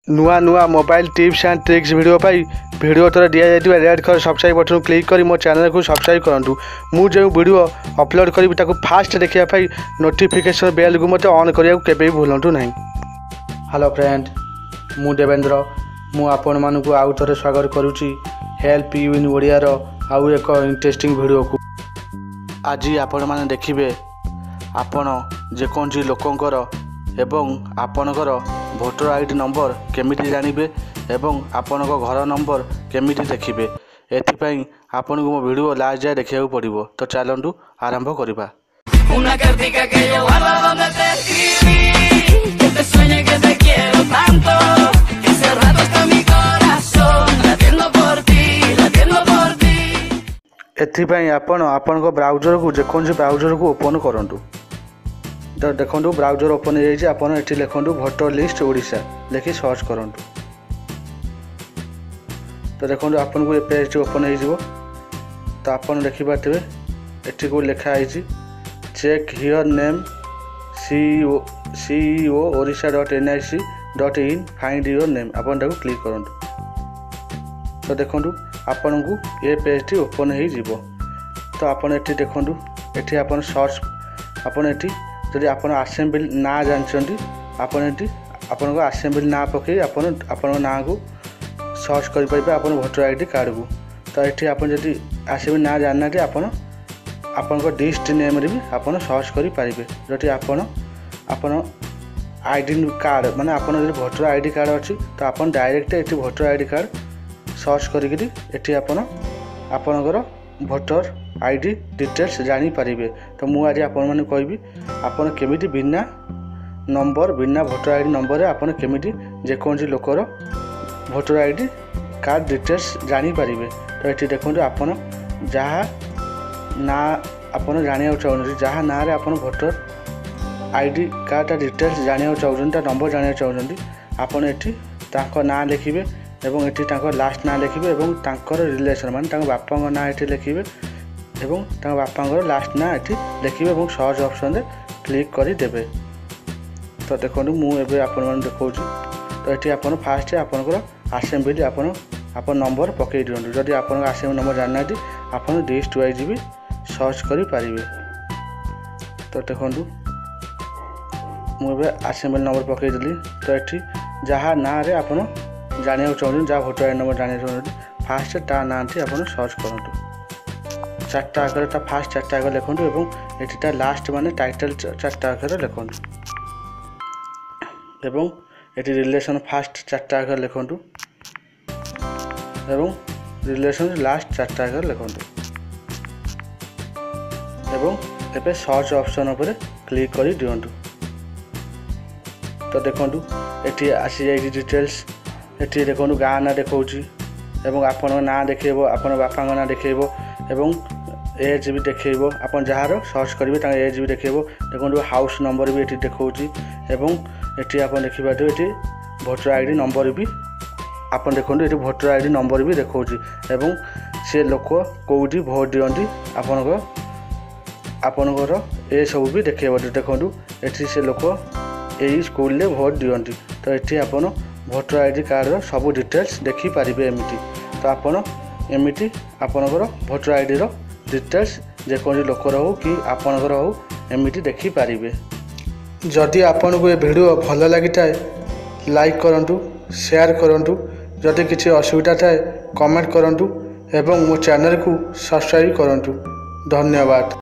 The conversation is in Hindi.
नुआ नुआ mobile tips and tricks video pi video तले दिया जाइए red colour subscribe button click कर मो चैनल को सब्सक्राइब करूँ। मु जो वीडियो अपलोड करी फास्ट देखा नोटिफिकेशन बेल को मत ऑन करिया के भी भूलु ना। हेलो फ्रेंड, मु देवेंद्र मु आपण मानक आउ थे स्वागत करुच्ची हेल्प यू इन ओडियार आउ एक इंटरेस्टिंग वीडियो को। आज आपण मैंने देखिए आपण जेकोसी लोकंकर एवं आपणकर भोटर आईडी नंबर केमिति जानिबे एवं आपणक घर नंबर केमिति देखिबे एथिपाई आपन को मो वीडियो लास्ट जाय देखिया पड़िबो। तो चलंतु आरंभ करिबा। Una cartica que yo guardo donde te escribí, que te sueñe que te quiero tanto, que hace rato está mi corazón latiendo por ti, latiendo por ti। एथिपाई आपणक ब्राउजर को जेकोसी ब्राउजर को ओपन करंतु। तो देखो ब्राउजर ओपन हो लिखु भोटर लिस्ट ओडिशा लिखि सर्च करूँ। तो देखो आपन को पेज ओपन हो तो आपन देखिपारे एटी को लिखाई check here name CEO orissa.nic.in find your name आपन क्लिक करूँ। तो देखो आपन को ये पेज टी ओपन हो तो आपन एटी देखो एटी आपन सर्च आपन एटी जदि आप आसेम्बली ना जानते आपन आसेम्बली ना पकई आपण ना को सर्च करेंगे आप भोटर आईडी कार्ड को। तो ये आप जदि आसेम्बली ना जानना आपण डिस्ट नेम भी आप सर्च करेंगे जदि आपण आईडी कार्ड माने आप भोटर आईडी कार्ड अच्छी तो आप डायरेक्ट ये भोटर आईडी कार्ड सर्च करी आपणकर भोटर आईडी डिटेल्स जानीपारे। तो मुझे आज आपण मैंने कहबी आपन केमिति बिना नंबर बिना भोटर आईडी नंबर आपन केमिति जेकोसी लोकर भोटर आईडी कार्ड डिटेल्स जानीपारे। तो ये देखो आपन जहाँ ना आपन जाना चाहते जहाँ ना आपन भोटर आईडी कार्ड डिटेल्स जाना चाहते नंबर जाना चाहते आपन ये ना लिखिए एवं ये लास्ट ना लिखिए एवं रिलेशन माने बापा ना ये लिखिए एवं बापा लास्ट ना ये लिखिए और सर्च ऑप्शन रे क्लिक करदे। तो देखो मुझे आपण देखा तो ये आप फास्ट आपंकर आसेम्बली आप नंबर पकई दिखाँ जदि आप आसेम्बली नंबर जानना आप लिस्ट वाइज भी सर्च करेंगे। तो देखो मुझे आसेम्बली नंबर पकईदेली तो ये जहाँ ना आप जाना चाहते जहाँ भोटर आईडी नंबर जाना चाहते फास्ट ता ना आप सर्च करूँ। चार्टा आगे फास्ट चार्टा आगे लिखुँ और ये लास्ट माने टाइटल चार्टा आगे लिखुँ एवं ये रिलेशन फास्ट चार्टा आगे लिखुँ एवं रिलेशन लास्ट चार्टा आगे लिखुँ एवं एबे सर्च ऑप्शन उपर क्लिक कर दिंतु। तो देखो ये आसी जाए डिटेल्स ये देखो गाँ ना देखा एवं आपण ना देखेब आपण बापा ना देखेब एवं एज भी देखेब आप जार सर्च करेंगे एज भी देखेब। देखो हाउस नंबर भी ये देखा एवं ये आप देखिए ये भोटर आईडी नंबर भी आप देखो ये भोटर आईडी नंबर भी देखा एवं से लोक कौटी भोट दिखती आपणकर ये सब भी देखेब। देखो ये से लोक यही स्कूल में भोट दिखती तो ये आप भोटर आईडी कार्ड सब डिटेल्स देखिपारे एमती। तो आपन एमती आपणकर भोटर आईडी डिटेल्स जेकोसी लोकर हो कि आपणकर हो एमती देखिपारे। जदि आपन को ये वीडियो भल लगी थाए लाइक करूँ शेयर करूँ जदि किसी असुविधा थाए कमेंट करूँ एवं मो चैनल को सब्सक्राइब करूँ। धन्यवाद।